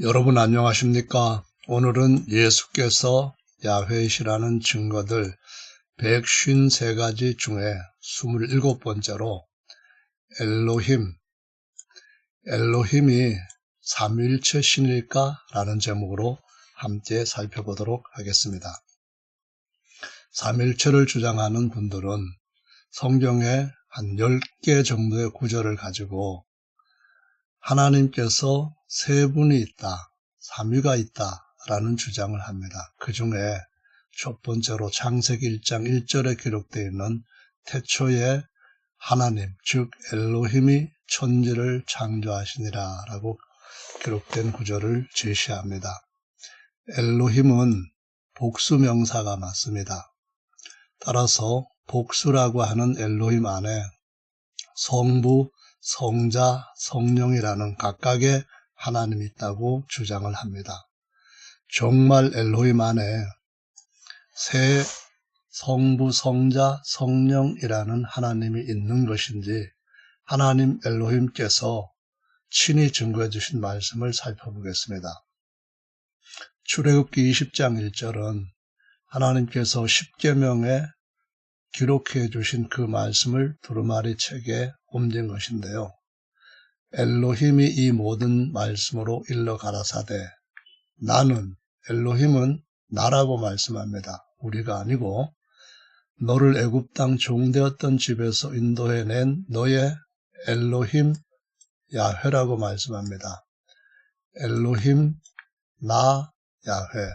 여러분 안녕하십니까? 오늘은 예수께서 야훼이시라는 증거들 153가지 중에 27번째로 엘로힘이 삼위일체 신일까? 라는 제목으로 함께 살펴보도록 하겠습니다. 삼위일체를 주장하는 분들은 성경에 한 10개 정도의 구절을 가지고 하나님께서 세 분이 있다, 삼위가 있다 라는 주장을 합니다. 그 중에 첫 번째로 창세기 1장 1절에 기록되어 있는 태초에 하나님, 즉 엘로힘이 천지를 창조하시니라 라고 기록된 구절을 제시합니다. 엘로힘은 복수명사가 맞습니다. 따라서 복수라고 하는 엘로힘 안에 성부, 성자, 성령이라는 각각의 하나님이 있다고 주장을 합니다. 정말 엘로힘 안에 세 성부, 성자, 성령이라는 하나님이 있는 것인지 하나님 엘로힘께서 친히 증거해 주신 말씀을 살펴보겠습니다. 출애굽기 20장 1절은 하나님께서 십계명에 기록해 주신 그 말씀을 두루마리 책에 옮긴 것인데요. 엘로힘이 이 모든 말씀으로 일러 가라사대 나는, 엘로힘은 나라고 말씀합니다. 우리가 아니고 너를 애굽 땅 종되었던 집에서 인도해낸 너의 엘로힘 야훼라고 말씀합니다. 엘로힘 나 야훼.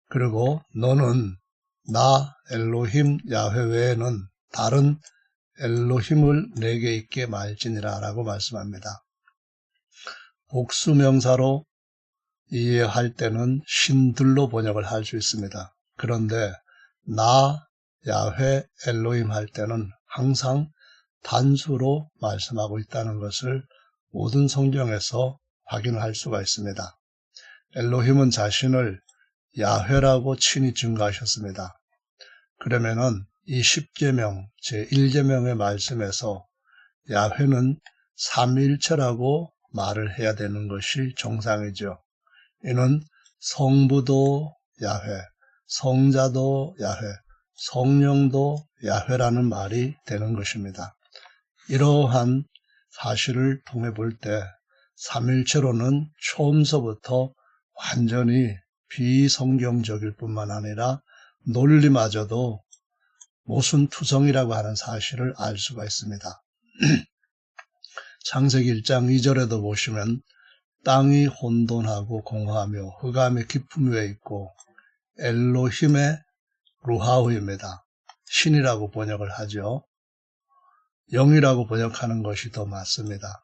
그리고 너는 나 엘로힘 야훼 외에는 다른 엘로힘을 내게 있게 말지니라 라고 말씀합니다. 복수명사로 이해할 때는 신들로 번역을 할 수 있습니다. 그런데 나 야훼 엘로힘 할 때는 항상 단수로 말씀하고 있다는 것을 모든 성경에서 확인할 수가 있습니다. 엘로힘은 자신을 야훼라고 친히 증거하셨습니다. 그러면은 이 10계명 제1계명의 말씀에서 야훼는 삼위일체라고 말을 해야 되는 것이 정상이죠. 이는 성부도 야훼, 성자도 야훼, 성령도 야훼라는 말이 되는 것입니다. 이러한 사실을 통해 볼 때 삼위일체로는 처음서부터 완전히 비성경적일 뿐만 아니라 논리마저도 모순투성이라고 하는 사실을 알 수가 있습니다. 창세기 1장 2절에도 보시면 땅이 혼돈하고 공허하며 흑암의 깊음 위에 있고 엘로힘의 루하우입니다. 신이라고 번역을 하죠. 영이라고 번역하는 것이 더 맞습니다.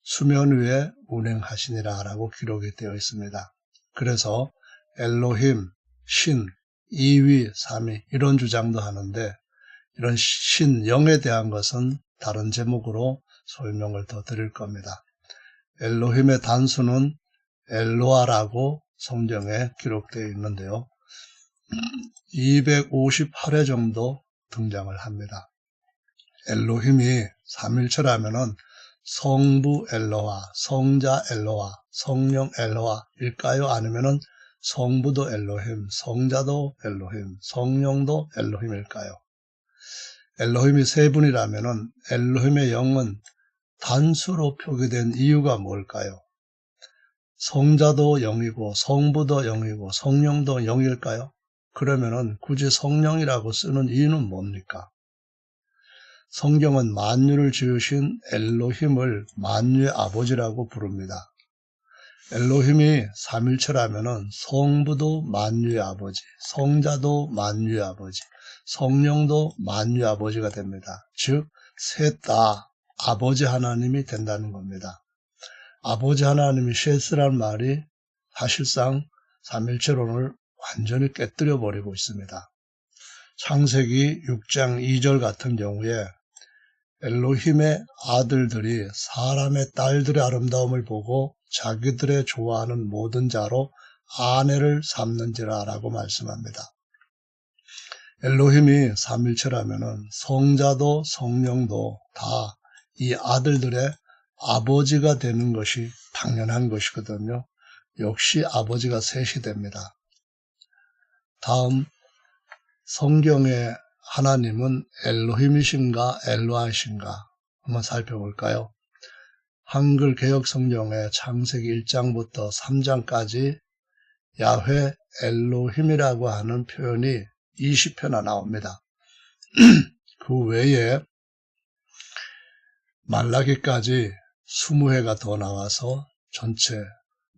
수면 위에 운행하시니라 라고 기록이 되어 있습니다. 그래서 엘로힘, 신, 이위, 삼위 이런 주장도 하는데 이런 신, 영에 대한 것은 다른 제목으로 설명을 더 드릴 겁니다. 엘로힘의 단수는 엘로아라고 성경에 기록되어 있는데요. 258회 정도 등장을 합니다. 엘로힘이 삼일체라면은 성부 엘로아, 성자 엘로아, 성령 엘로아일까요? 아니면은 성부도 엘로힘, 성자도 엘로힘, 성령도 엘로힘일까요? 엘로힘이 세 분이라면은 엘로힘의 영은 단수로 표기된 이유가 뭘까요? 성자도 영이고 성부도 영이고 성령도 영일까요? 그러면은 굳이 성령이라고 쓰는 이유는 뭡니까? 성경은 만유를 지으신 엘로힘을 만유의 아버지라고 부릅니다. 엘로힘이 삼일체라면은 성부도 만유의 아버지, 성자도 만유의 아버지, 성령도 만유의 아버지가 됩니다. 즉, 셋 다 아버지 하나님이 된다는 겁니다. 아버지 하나님이 셋이라는 말이 사실상 삼일체론을 완전히 깨뜨려 버리고 있습니다. 창세기 6장 2절 같은 경우에 엘로힘의 아들들이 사람의 딸들의 아름다움을 보고 자기들의 좋아하는 모든 자로 아내를 삼는지라 라고 말씀합니다. 엘로힘이 삼일체라면은 성자도 성령도 다 이 아들들의 아버지가 되는 것이 당연한 것이거든요. 역시 아버지가 셋이 됩니다. 다음, 성경의 하나님은 엘로힘이신가 엘로하이신가 한번 살펴볼까요? 한글 개역 성경의 창세기 1장부터 3장까지 야훼 엘로힘이라고 하는 표현이 20회나 나옵니다. 그 외에 말라기까지 20회가 더 나와서 전체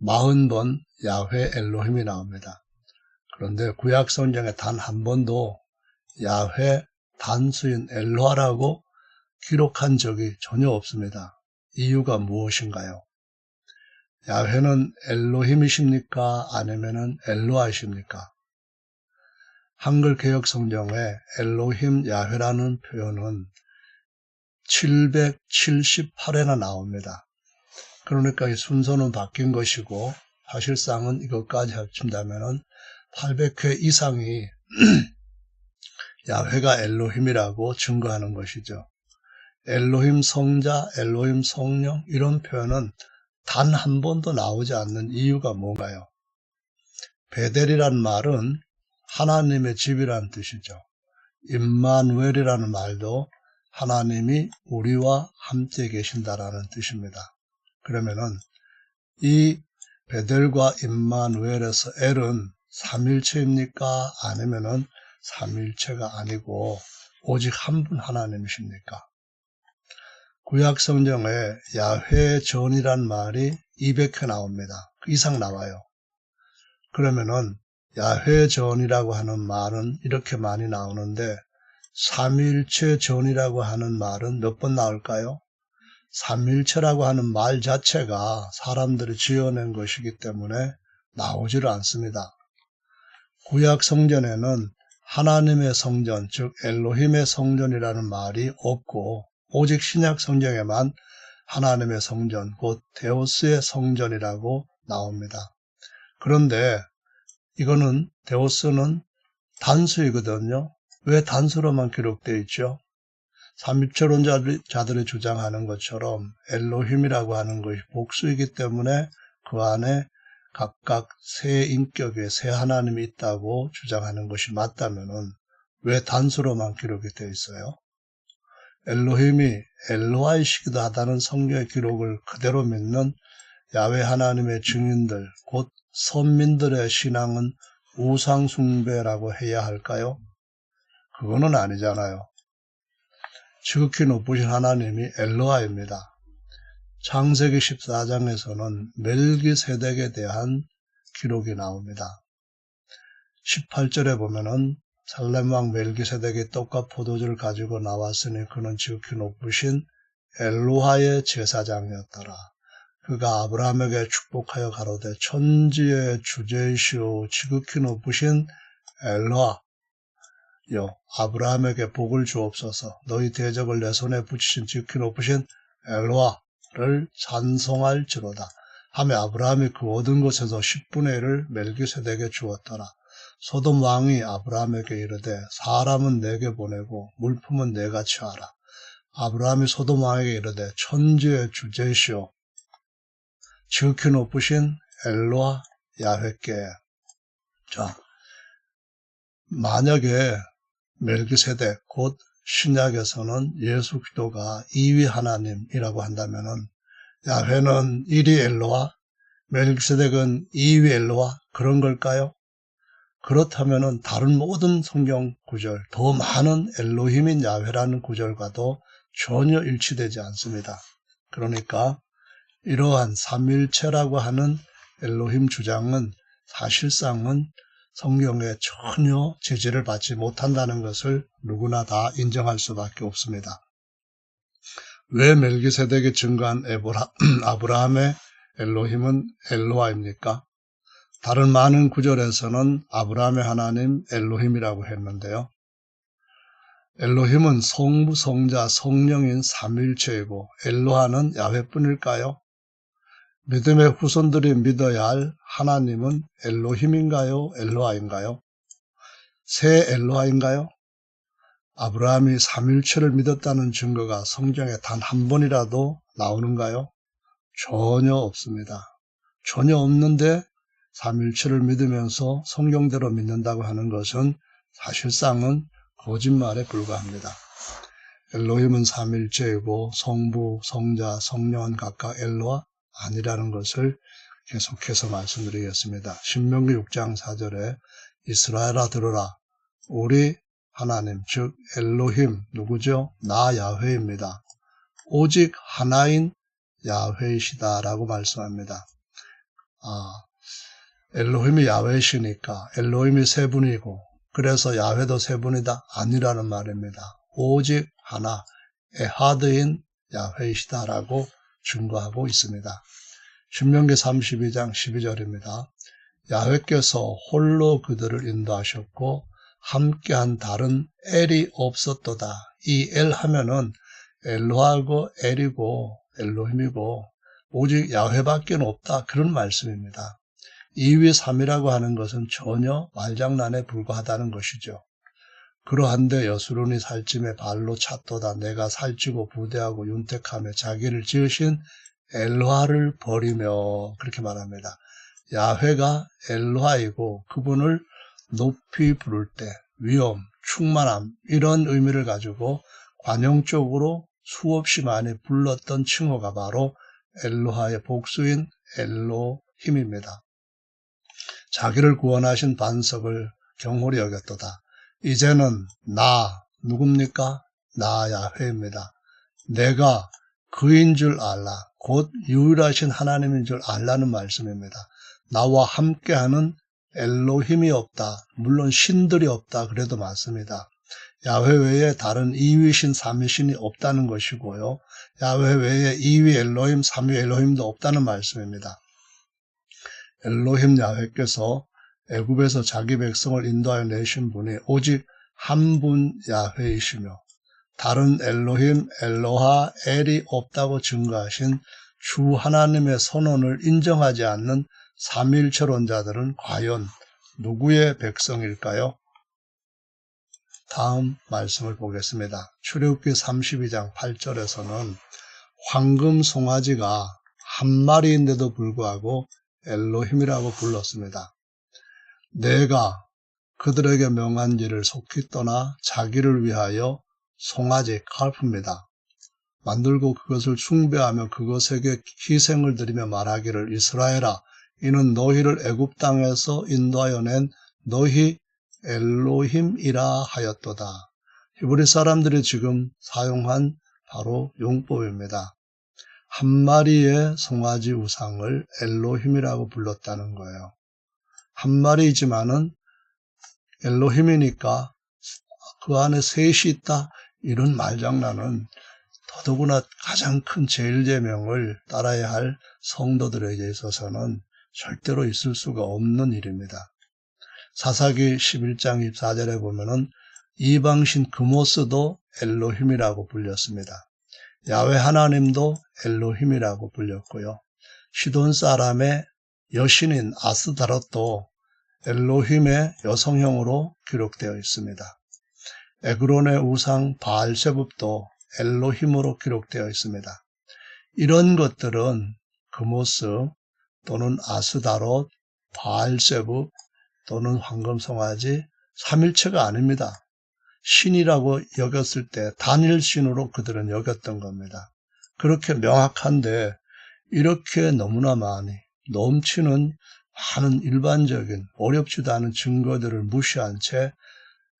40번 야훼 엘로힘이 나옵니다. 그런데 구약 성경에 단 한 번도 야훼 단수인 엘로하라고 기록한 적이 전혀 없습니다. 이유가 무엇인가요? 야훼는 엘로힘이십니까? 아니면 엘로하이십니까? 한글 개역 성경에 엘로힘 야훼라는 표현은 778회나 나옵니다. 그러니까 이 순서는 바뀐 것이고 사실상은 이것까지 합친다면 800회 이상이 야훼가 엘로힘이라고 증거하는 것이죠. 엘로힘 성자, 엘로힘 성령 이런 표현은 단 한 번도 나오지 않는 이유가 뭔가요? 베델이란 말은 하나님의 집이라는 뜻이죠. 임마누엘이라는 말도 하나님이 우리와 함께 계신다라는 뜻입니다. 그러면은 이 베델과 임마누엘에서 엘은 삼일체입니까? 아니면은 삼일체가 아니고 오직 한 분 하나님이십니까? 구약 성경에 야훼 전이란 말이 200회 나옵니다. 그 이상 나와요. 그러면은 야훼 전이라고 하는 말은 이렇게 많이 나오는데 삼일체 전이라고 하는 말은 몇 번 나올까요? 삼일체라고 하는 말 자체가 사람들이 지어낸 것이기 때문에 나오지를 않습니다. 구약 성전에는 하나님의 성전, 즉 엘로힘의 성전이라는 말이 없고 오직 신약 성경에만 하나님의 성전, 곧 데오스의 성전이라고 나옵니다. 그런데 이거는 데오스는 단수이거든요. 왜 단수로만 기록되어 있죠? 삼위체론자들이 주장하는 것처럼 엘로힘이라고 하는 것이 복수이기 때문에 그 안에 각각 세 인격의 세 하나님이 있다고 주장하는 것이 맞다면은 왜 단수로만 기록이 되어 있어요? 엘로힘이 엘로하이시기도 하다는 성경의 기록을 그대로 믿는 야훼 하나님의 증인들, 곧 선민들의 신앙은 우상숭배라고 해야 할까요? 그거는 아니잖아요. 지극히 높으신 하나님이 엘로하입니다. 창세기 14장에서는 멜기세덱에 대한 기록이 나옵니다. 18절에 보면은 살렘왕 멜기세덱이 떡과 포도주를 가지고 나왔으니 그는 지극히 높으신 엘로하의 제사장이었더라. 그가 아브라함에게 축복하여 가로되 천지의 주제이시오 지극히 높으신 엘로하 여 아브라함에게 복을 주옵소서. 너희 대적을 내 손에 붙이신 지극히 높으신 엘로하를 찬송할지로다 하며 아브라함이 그 얻은 것에서 10분의 1을 멜기세덱에게 주었더라. 소돔 왕이 아브라함에게 이르되 사람은 내게 보내고 물품은 내가 취하라. 아브라함이 소돔 왕에게 이르되 천지의 주제시오 지극히 높으신 엘로하 야훼께. 자, 만약에 멜기세덱 곧 신약에서는 예수 그리스도가 2위 하나님이라고 한다면은 야훼는 1위 엘로하, 멜기세덱은 2위 엘로하 그런 걸까요? 그렇다면은 다른 모든 성경 구절, 더 많은 엘로힘인 야훼라는 구절과도 전혀 일치되지 않습니다. 그러니까 이러한 삼일체라고 하는 엘로힘 주장은 사실상은 성경에 전혀 제재를 받지 못한다는 것을 누구나 다 인정할 수밖에 없습니다. 왜 멜기세덱이 증거한 아브라함의 엘로힘은 엘로하입니까? 다른 많은 구절에서는 아브라함의 하나님 엘로힘이라고 했는데요. 엘로힘은 성부, 성자, 성령인 삼일체이고 엘로하는 야훼뿐일까요? 믿음의 후손들이 믿어야 할 하나님은 엘로힘인가요? 엘로하인가요? 새 엘로하인가요? 아브라함이 삼일체를 믿었다는 증거가 성경에 단 한 번이라도 나오는가요? 전혀 없습니다. 전혀 없는데 삼일체를 믿으면서 성경대로 믿는다고 하는 것은 사실상은 거짓말에 불과합니다. 엘로힘은 삼일체이고 성부, 성자, 성령은 각각 엘로와 아니라는 것을 계속해서 말씀드리겠습니다. 신명기 6장 4절에 이스라엘아 들으라. 우리 하나님 즉 엘로힘 누구죠? 나 야훼입니다. 오직 하나인 야훼이시다 라고 말씀합니다. 엘로힘이 야훼시니까 엘로힘이 세 분이고 그래서 야훼도 세 분이다? 아니라는 말입니다. 오직 하나 에하드인 야훼이시다 라고 증거하고 있습니다. 신명기 32장 12절입니다. 야훼께서 홀로 그들을 인도하셨고 함께한 다른 엘이 없었도다. 이 엘 하면은 엘로하고 엘이고 엘로힘이고 오직 야훼밖에 없다. 그런 말씀입니다. 2위 3이라고 하는 것은 전혀 말장난에 불과하다는 것이죠. 그러한데 여수론이 살찜에 발로 찼도다. 내가 살찌고 부대하고 윤택하며 자기를 지으신 엘로하를 버리며 그렇게 말합니다. 야훼가 엘로하이고 그분을 높이 부를 때 위엄, 충만함 이런 의미를 가지고 관용적으로 수없이 많이 불렀던 칭호가 바로 엘로하의 복수인 엘로힘입니다. 자기를 구원하신 반석을 경홀히 여겼도다. 이제는 나 누굽니까? 나 야훼입니다. 내가 그인 줄 알라. 곧 유일하신 하나님인 줄 알라는 말씀입니다. 나와 함께하는 엘로힘이 없다. 물론 신들이 없다. 그래도 맞습니다. 야훼 외에 다른 2위신 3위신이 없다는 것이고요. 야훼 외에 2위 엘로힘, 3위 엘로힘도 없다는 말씀입니다. 엘로힘 야훼께서 애굽에서 자기 백성을 인도하여 내신 분이 오직 한 분 야훼이시며 다른 엘로힘, 엘로하, 엘이 없다고 증거하신 주 하나님의 선언을 인정하지 않는 삼일체론자들은 과연 누구의 백성일까요? 다음 말씀을 보겠습니다. 출애굽기 32장 8절에서는 황금 송아지가 한 마리인데도 불구하고 엘로힘이라고 불렀습니다. 내가 그들에게 명한 일을 속히 떠나 자기를 위하여 송아지 칼프입니다. 만들고 그것을 숭배하며 그것에게 희생을 드리며 말하기를 이스라엘아 이는 너희를 애굽 땅에서 인도하여 낸 너희 엘로힘이라 하였도다. 히브리 사람들이 지금 사용한 바로 용법입니다. 한 마리의 송아지 우상을 엘로힘이라고 불렀다는 거예요. 한 마리이지만은 엘로힘이니까 그 안에 셋이 있다. 이런 말장난은 더더구나 가장 큰 제일제명을 따라야 할 성도들에게 있어서는 절대로 있을 수가 없는 일입니다. 사사기 11장 24절에 보면은 이방신 그모스도 엘로힘이라고 불렸습니다. 야훼 하나님도 엘로힘이라고 불렸고요. 시돈 사람의 여신인 아스다롯도 엘로힘의 여성형으로 기록되어 있습니다. 에그론의 우상 바알세붑도 엘로힘으로 기록되어 있습니다. 이런 것들은 그모스 또는 아스다롯, 바알세붑 또는 황금송아지 삼일체가 아닙니다. 신이라고 여겼을 때 단일신으로 그들은 여겼던 겁니다. 그렇게 명확한데 이렇게 너무나 많이 넘치는 많은 일반적인 어렵지도 않은 증거들을 무시한 채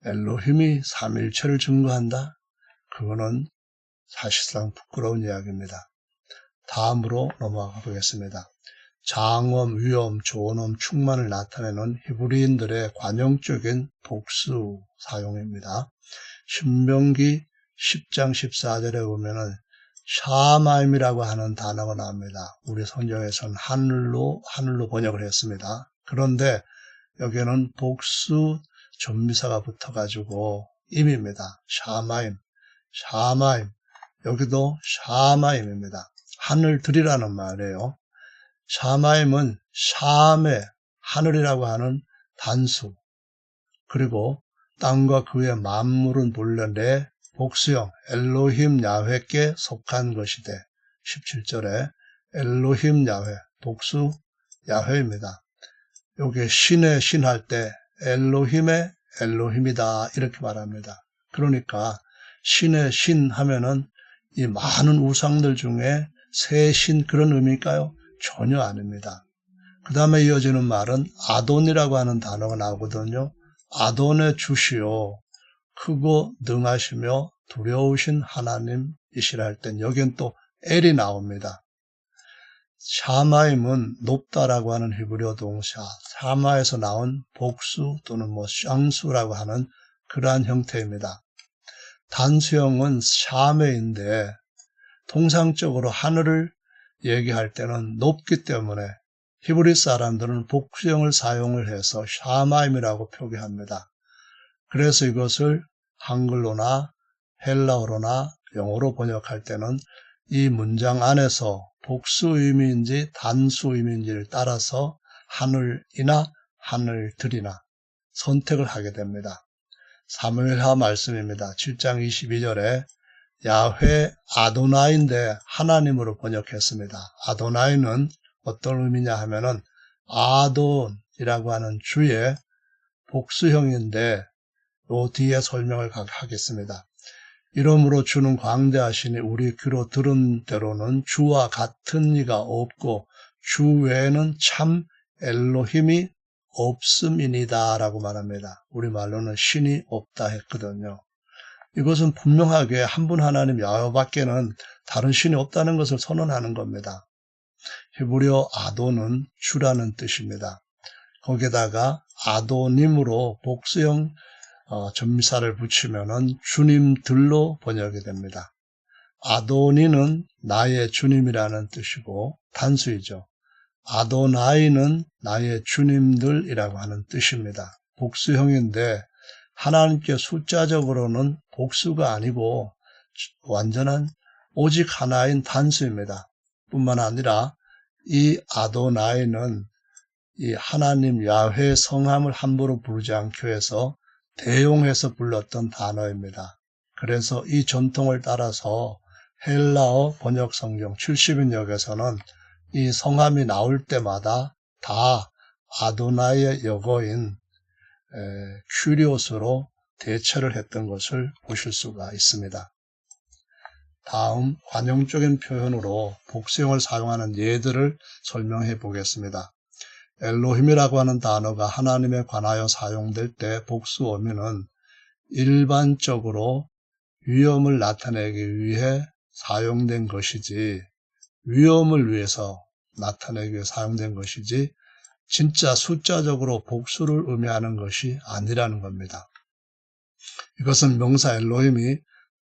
엘로힘이 삼일체를 증거한다? 그거는 사실상 부끄러운 이야기입니다. 다음으로 넘어가 보겠습니다. 장엄, 위엄, 존엄, 충만을 나타내는 히브리인들의 관용적인 복수 사용입니다. 신명기 10장 14절에 보면은 샤마임이라고 하는 단어가 나옵니다. 우리 성경에서는 하늘로 번역을 했습니다. 그런데 여기에는 복수 전미사가 붙어가지고 임입니다. 샤마임. 여기도 샤마임입니다. 하늘들이라는 말이에요. 샤마임은 샴의 하늘이라고 하는 단수, 그리고 땅과 그의 만물은 본래 내 복수형 엘로힘 야훼께 속한 것이되 17절에 엘로힘 야훼 복수 야훼입니다. 요게 신의 신 할 때 엘로힘의 엘로힘이다 이렇게 말합니다. 그러니까 신의 신 하면은 이 많은 우상들 중에 새 신 그런 의미일까요? 전혀 아닙니다. 그 다음에 이어지는 말은 아돈이라고 하는 단어가 나오거든요. 아돈의 주시오 크고 능하시며 두려우신 하나님이시라 할 땐 여긴 또 엘이 나옵니다. 샤마임은 높다라고 하는 히브리어 동사, 샤마에서 나온 복수 또는 샹수라고 하는 그러한 형태입니다. 단수형은 샤메인데 통상적으로 하늘을 얘기할 때는 높기 때문에 히브리 사람들은 복수형을 사용을 해서 샤마임이라고 표기합니다. 그래서 이것을 한글로나 헬라어로나 영어로 번역할 때는 이 문장 안에서 복수 의미인지 단수 의미인지를 따라서 하늘이나 하늘들이나 선택을 하게 됩니다. 사무엘하 말씀입니다. 7장 22절에 야훼 아도나이인데 하나님으로 번역했습니다. 아도나이는 어떤 의미냐 하면은 아돈이라고 하는 주의 복수형인데 요 뒤에 설명을 하겠습니다. 이러므로 주는 광대하시니 우리 귀로 들은 대로는 주와 같은 이가 없고 주 외에는 참 엘로힘이 없음이니다 라고 말합니다. 우리말로는 신이 없다 했거든요. 이것은 분명하게 한 분 하나님 야훼밖에는 다른 신이 없다는 것을 선언하는 겁니다. 히브리어 아돈은 주라는 뜻입니다. 거기다가 아도님으로 복수형 전미사를 붙이면은 주님들로 번역이 됩니다. 아도니는 나의 주님이라는 뜻이고 단수이죠. 아도나이는 나의 주님들이라고 하는 뜻입니다. 복수형인데 하나님께 숫자적으로는 복수가 아니고 완전한 오직 하나인 단수입니다. 뿐만 아니라 이 아도나이는 이 하나님 야훼 성함을 함부로 부르지 않기 위해서 대용해서 불렀던 단어입니다. 그래서 이 전통을 따라서 헬라어 번역 성경 70인역에서는 이 성함이 나올 때마다 다 아도나이의 여거인 큐리오스로 대체를 했던 것을 보실 수가 있습니다. 다음 관용적인 표현으로 복수형을 사용하는 예들을 설명해 보겠습니다. 엘로힘이라고 하는 단어가 하나님에 관하여 사용될 때 복수 어미는 일반적으로 위험을 나타내기 위해 사용된 것이지 위험을 위해서 나타내기 위해 사용된 것이지 진짜 숫자적으로 복수를 의미하는 것이 아니라는 겁니다. 이것은 명사 엘로힘이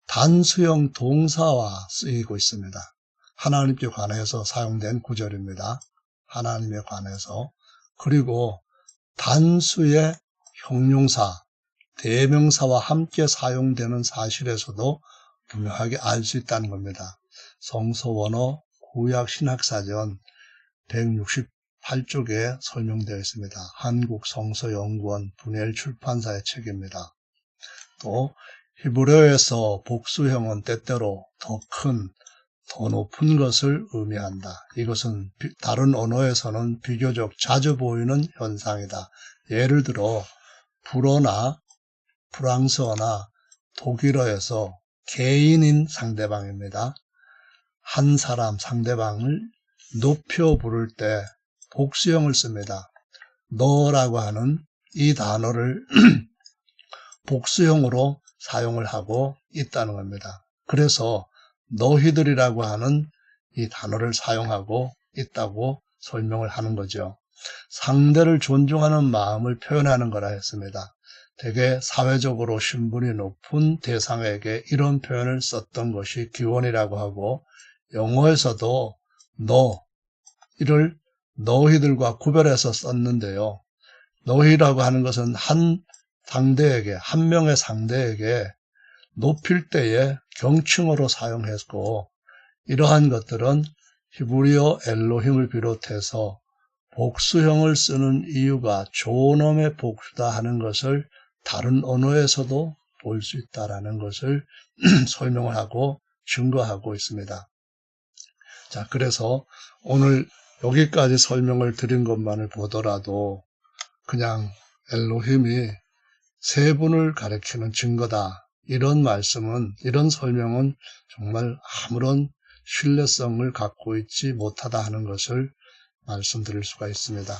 단수형 동사와 쓰이고 있습니다. 하나님께 관해서 사용된 구절입니다. 하나님에 관해서. 그리고 단수의 형용사, 대명사와 함께 사용되는 사실에서도 분명하게 알 수 있다는 겁니다. 성서원어 구약신학사전 168쪽에 설명되어 있습니다. 한국성서연구원 분해일 출판사의 책입니다. 또 히브리어에서 복수형은 때때로 더 큰, 더 높은 것을 의미한다. 이것은 다른 언어에서는 비교적 자주 보이는 현상이다. 예를 들어 불어나 프랑스어나 독일어에서 개인인 상대방입니다. 한 사람 상대방을 높여 부를 때 복수형을 씁니다. 너라고 하는 이 단어를 복수형으로 사용을 하고 있다는 겁니다. 그래서 너희들이라고 하는 이 단어를 사용하고 있다고 설명을 하는 거죠. 상대를 존중하는 마음을 표현하는 거라 했습니다. 대개 사회적으로 신분이 높은 대상에게 이런 표현을 썼던 것이 기원이라고 하고 영어에서도 이를 너희들과 구별해서 썼는데요. 너희라고 하는 것은 한 명의 상대에게 높일 때에 경칭어로 사용했고 이러한 것들은 히브리어 엘로힘을 비롯해서 복수형을 쓰는 이유가 존엄의 복수다 하는 것을 다른 언어에서도 볼 수 있다는 것을 설명을 하고 증거하고 있습니다. 자, 그래서 오늘 여기까지 설명을 드린 것만을 보더라도 그냥 엘로힘이 세 분을 가리키는 증거다. 이런 말씀은, 이런 설명은 정말 아무런 신뢰성을 갖고 있지 못하다 하는 것을 말씀드릴 수가 있습니다.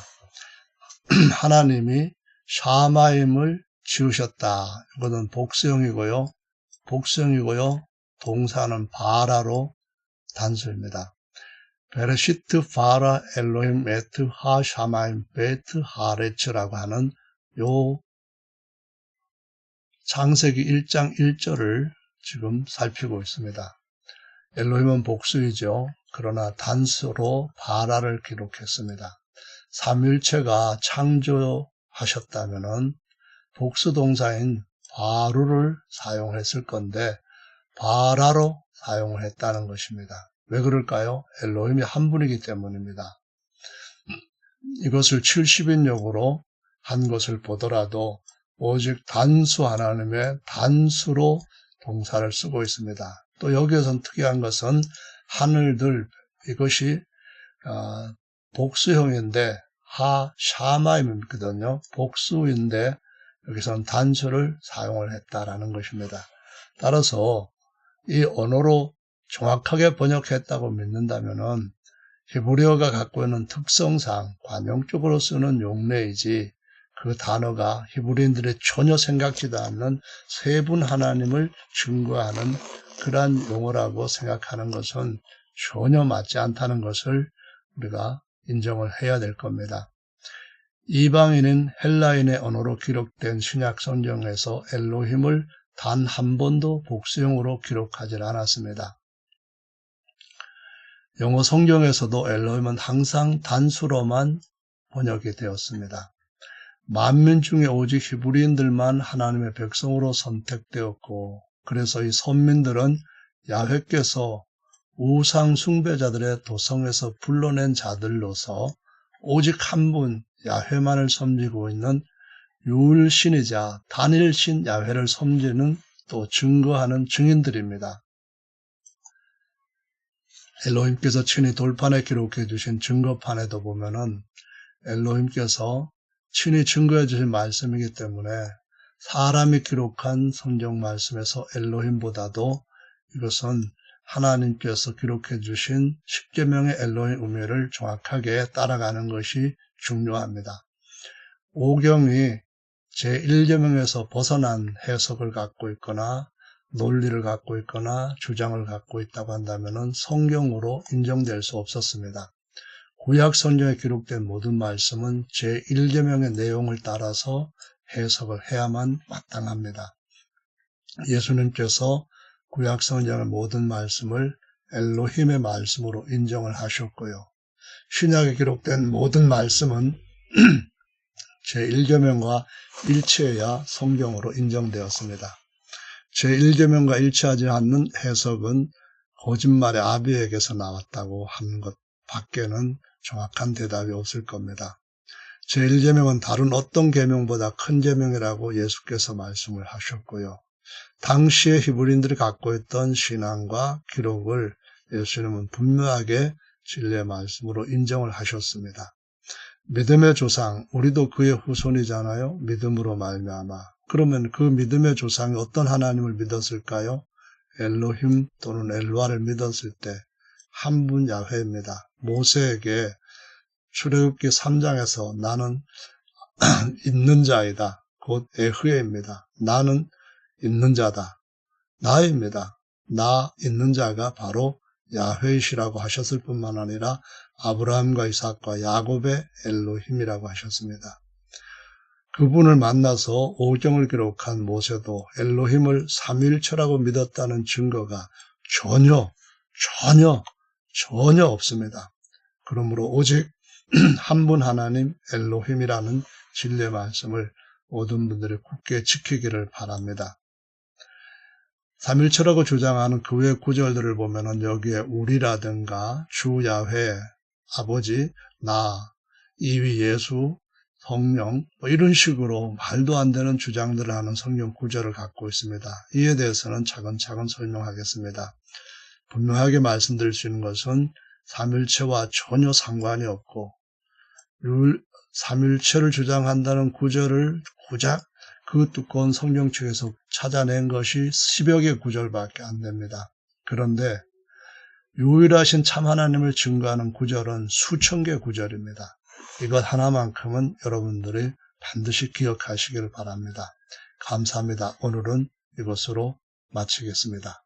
하나님이 샤마임을 지으셨다. 이거는 복수형이고요. 동사는 바라로 단수입니다. 베레시트 바라 엘로힘 에트 하 샤마임 베트 하레츠라고 하는 요 창세기 1장 1절을 지금 살피고 있습니다. 엘로힘은 복수이죠. 그러나 단수로 바라를 기록했습니다. 삼일체가 창조하셨다면은 복수 동사인 바루를 사용했을 건데 바라로 사용을 했다는 것입니다. 왜 그럴까요? 엘로힘이 한 분이기 때문입니다. 이것을 70인역으로 한 것을 보더라도 오직 단수 하나님의 단수로 동사를 쓰고 있습니다. 또 여기에선 특이한 것은 하늘들, 이것이 복수형인데 샤마임이거든요. 복수인데 여기서는 단수를 사용을 했다라는 것입니다. 따라서 이 언어로 정확하게 번역했다고 믿는다면은 히브리어가 갖고 있는 특성상 관용적으로 쓰는 용례이지 그 단어가 히브리인들이 전혀 생각지도 않는 세 분 하나님을 증거하는 그러한 용어라고 생각하는 것은 전혀 맞지 않다는 것을 우리가 인정을 해야 될 겁니다. 이방인인 헬라인의 언어로 기록된 신약 성경에서 엘로힘을 단 한 번도 복수형으로 기록하지 않았습니다. 영어 성경에서도 엘로힘은 항상 단수로만 번역이 되었습니다. 만민 중에 오직 히브리인들만 하나님의 백성으로 선택되었고 그래서 이 선민들은 야훼께서 우상 숭배자들의 도성에서 불러낸 자들로서 오직 한 분 야훼만을 섬기고 있는 유일신이자 단일신 야훼를 섬기는 또 증거하는 증인들입니다. 엘로힘께서 친히 돌판에 기록해 주신 증거판에도 보면은 엘로힘께서 친히 증거해 주신 말씀이기 때문에 사람이 기록한 성경 말씀에서 엘로힘보다도 이것은 하나님께서 기록해 주신 십계명의 엘로힘 의미를 정확하게 따라가는 것이 중요합니다. 오경이 제1계명에서 벗어난 해석을 갖고 있거나 논리를 갖고 있거나 주장을 갖고 있다고 한다면 성경으로 인정될 수 없었습니다. 구약 성경에 기록된 모든 말씀은 제1계명의 내용을 따라서 해석을 해야만 마땅합니다. 예수님께서 구약 성경의 모든 말씀을 엘로힘의 말씀으로 인정을 하셨고요. 신약에 기록된 모든 말씀은 제1계명과 일치해야 성경으로 인정되었습니다. 제1계명과 일치하지 않는 해석은 거짓말의 아비에게서 나왔다고 하는 것 밖에는 정확한 대답이 없을 겁니다. 제1계명은 다른 어떤 계명보다 큰 계명이라고 예수께서 말씀을 하셨고요. 당시에 히브리인들이 갖고 있던 신앙과 기록을 예수님은 분명하게 진리의 말씀으로 인정을 하셨습니다. 믿음의 조상, 우리도 그의 후손이잖아요. 믿음으로 말미암아. 그러면 그 믿음의 조상이 어떤 하나님을 믿었을까요? 엘로힘 또는 엘로아를 믿었을 때 한 분 야훼입니다. 모세에게 출애굽기 3장에서 나는 있는 자이다. 곧 에흐에입니다. 나는 있는 자다. 나입니다. 나 있는 자가 바로 야훼이시라고 하셨을 뿐만 아니라 아브라함과 이삭과 야곱의 엘로힘이라고 하셨습니다. 그분을 만나서 오경을 기록한 모세도 엘로힘을 삼위일체라고 믿었다는 증거가 전혀 없습니다. 그러므로 오직 한 분 하나님 엘로힘이라는 진리의 말씀을 모든 분들이 굳게 지키기를 바랍니다. 삼일체라고 주장하는 그 외 구절들을 보면은 여기에 우리라든가 주 야훼, 아버지, 나, 이위 예수, 성령 이런 식으로 말도 안 되는 주장들을 하는 성경 구절을 갖고 있습니다. 이에 대해서는 차근차근 설명하겠습니다. 분명하게 말씀드릴 수 있는 것은 삼일체와 전혀 상관이 없고 삼일체를 주장한다는 구절을 고작 그 두꺼운 성경책에서 찾아낸 것이 10여 개 구절밖에 안 됩니다. 그런데 유일하신 참 하나님을 증거하는 구절은 수천 개 구절입니다. 이것 하나만큼은 여러분들이 반드시 기억하시길 바랍니다. 감사합니다. 오늘은 이것으로 마치겠습니다.